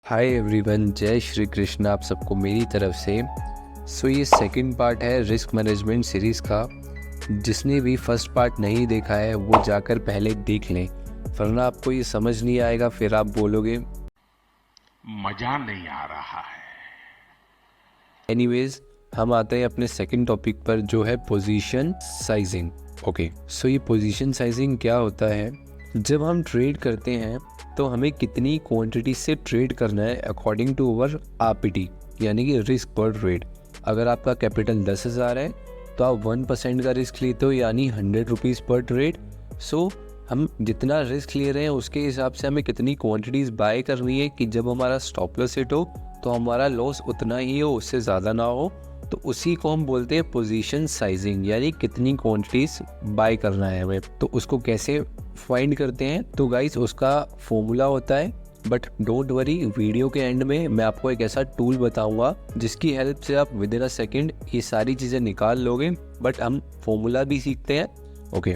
Hi everyone, जय श्री कृष्ण आप सबको मेरी तरफ से। ये सेकंड पार्ट है रिस्क मैनेजमेंट सीरीज़ का। जिसने भी फर्स्ट पार्ट नहीं देखा है वो जाकर पहले देख लें, वरना आपको ये समझ नहीं आएगा, फिर आप बोलोगे मजा नहीं आ रहा है। एनीवेज, हम आते हैं अपने सेकंड टॉपिक पर जो है पोजीशन साइजिंग। ओके, ये पोजीशन साइजिंग क्या होता है? जब हम ट्रेड करते हैं तो हमें कितनी क्वांटिटी से ट्रेड करना है अकॉर्डिंग टू अवर आरपीटी, यानी कि रिस्क पर ट्रेड। अगर आपका कैपिटल 10,000 है तो आप 1% का रिस्क लेते हो, यानी 100 रुपीज़ पर ट्रेड। हम जितना रिस्क ले रहे हैं उसके हिसाब से हमें कितनी क्वांटिटीज़ बाय करनी है कि जब हमारा स्टॉप लॉस हिट हो तो हमारा लॉस उतना ही हो, उससे ज़्यादा ना हो। तो उसी को हम बोलते हैं पोजीशन साइजिंग, यानी कितनी क्वांटिटीज़ बाय करना है हमें। तो उसको कैसे फाइंड करते हैं? तो गाइस, उसका फॉर्मूला होता है, बट डोंट वरी, वीडियो के एंड में मैं आपको एक ऐसा टूल बताऊंगा जिसकी हेल्प से आप विद इन अ सेकेंड ये सारी चीज़ें निकाल लोगे। बट हम फॉर्मूला भी सीखते हैं। ओके,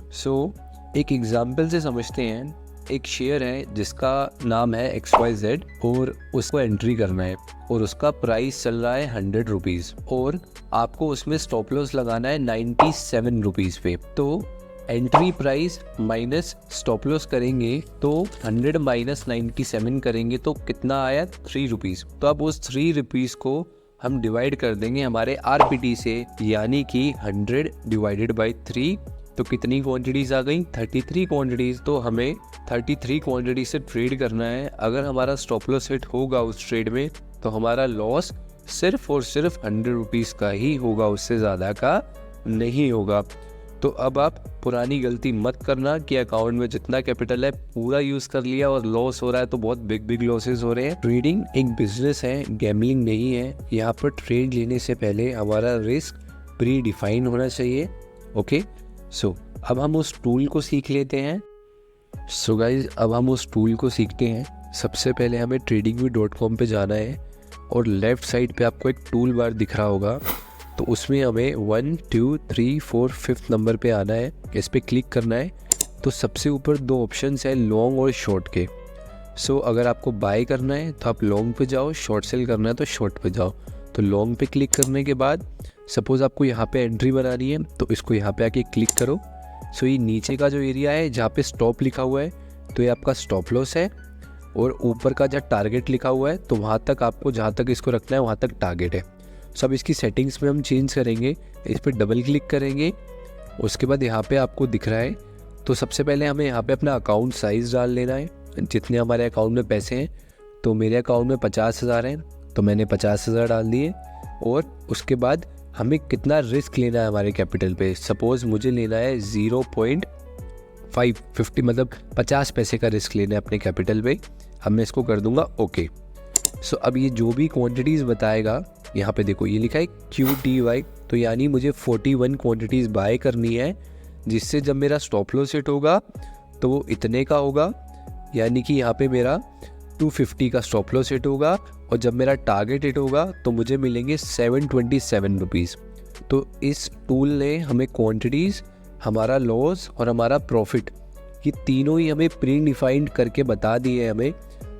एक एग्जाम्पल से समझते हैं। एक शेयर है जिसका नाम है XYZ और उसको एंट्री करना है और उसका प्राइस चल रहा है 100 रुपीज़ और आपको उसमें स्टॉप लॉस लगाना है 97 रुपीज़ पे। तो entry price minus stop loss करेंगे तो 100 माइनस 97 करेंगे तो कितना आया? 3 रुपीज़। तो अब उस 3 रुपीज़ को हम डिवाइड कर देंगे हमारे आरपीटी से, यानी कि 100 डिवाइडेड बाई 3। तो कितनी क्वांटिटीज़ आ गई? 33 क्वांटिटीज़। तो हमें 33 क्वांटिटी से ट्रेड करना है। अगर हमारा स्टॉप लॉस हिट होगा उस ट्रेड में तो हमारा लॉस सिर्फ और सिर्फ 100 रुपीज़ का ही होगा, उससे ज़्यादा का नहीं होगा। तो अब आप पुरानी गलती मत करना कि अकाउंट में जितना कैपिटल है पूरा यूज़ कर लिया और लॉस हो रहा है, तो बहुत बिग लॉसेस हो रहे हैं। ट्रेडिंग एक बिजनेस है, गैम्बलिंग नहीं है। यहाँ पर ट्रेड लेने से पहले हमारा रिस्क प्री डिफाइन होना चाहिए। ओके, अब हम उस टूल को सीख लेते हैं। गाइज, अब हम उस टूल को सीखते हैं। सबसे पहले हमें tradingview.com पे जाना है और लेफ़्ट साइड पे आपको एक टूल बार दिख रहा होगा। तो उसमें हमें 1 2 3 4 5 नंबर पे आना है, इस पर क्लिक करना है। तो सबसे ऊपर 2 ऑप्शंस है, लॉन्ग और शॉर्ट के। अगर आपको बाय करना है तो आप लॉन्ग पे जाओ, शॉर्ट सेल करना है तो शॉर्ट पे जाओ। तो लॉन्ग पे क्लिक करने के बाद सपोज़ आपको यहाँ पे एंट्री बनानी है तो इसको यहाँ पे आके क्लिक करो। ये नीचे का जो एरिया है जहाँ पे स्टॉप लिखा हुआ है तो ये आपका स्टॉप लॉस है, और ऊपर का जहाँ टारगेट लिखा हुआ है तो वहाँ तक आपको, जहाँ तक इसको रखना है वहाँ तक टारगेट है। अब इसकी सेटिंग्स में हम चेंज करेंगे। इस पर डबल क्लिक करेंगे, उसके बाद यहाँ पे आपको दिख रहा है। तो सबसे पहले हमें यहाँ पे अपना अकाउंट साइज़ डाल लेना है, जितने हमारे अकाउंट में पैसे हैं। तो मेरे अकाउंट में 50,000 हैं तो मैंने 50,000 डाल दिए। और उसके बाद हमें कितना रिस्क लेना है हमारे कैपिटल पे। सपोज़ मुझे लेना है 0.550, मतलब 50 पैसे का रिस्क लेना है अपने कैपिटल पे। अब मैं इसको कर दूंगा ओके। अब ये जो भी क्वांटिटीज़ बताएगा, यहाँ पे देखो ये लिखा है QTY, तो यानी मुझे 41 क्वांटिटीज़ बाय करनी है, जिससे जब मेरा स्टॉप लॉस हिट होगा तो वो इतने का होगा, यानी कि यहाँ पे मेरा 250 का स्टॉप लॉस हिट होगा, और जब मेरा टारगेट हिट होगा तो मुझे मिलेंगे 727 रुपीज़। तो इस टूल ने हमें क्वांटिटीज़, हमारा लॉस और हमारा प्रॉफिट, ये तीनों ही हमें प्री डिफाइंड करके बता दिए हमें,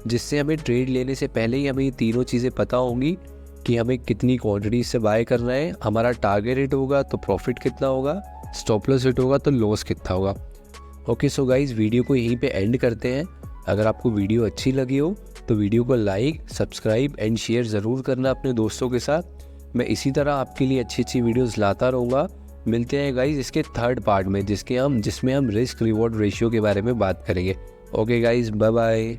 जिससे हमें ट्रेड लेने से पहले ही हमें ये तीनों चीज़ें पता होंगी कि हमें कितनी क्वांटिटीज से बाय करना है, हमारा टारगेट हिट होगा तो प्रॉफिट कितना होगा, स्टॉप लॉस हिट होगा तो लॉस कितना होगा। ओके, गाइज, वीडियो को यहीं पे एंड करते हैं। अगर आपको वीडियो अच्छी लगी हो तो वीडियो को लाइक, सब्सक्राइब एंड शेयर ज़रूर करना अपने दोस्तों के साथ। मैं इसी तरह आपके लिए अच्छी वीडियोस लाता रहूँगा। मिलते हैं गाइज इसके थर्ड पार्ट में, जिसमें हम रिस्क रिवॉर्ड रेशियो के बारे में बात करेंगे। Okay guys, bye bye.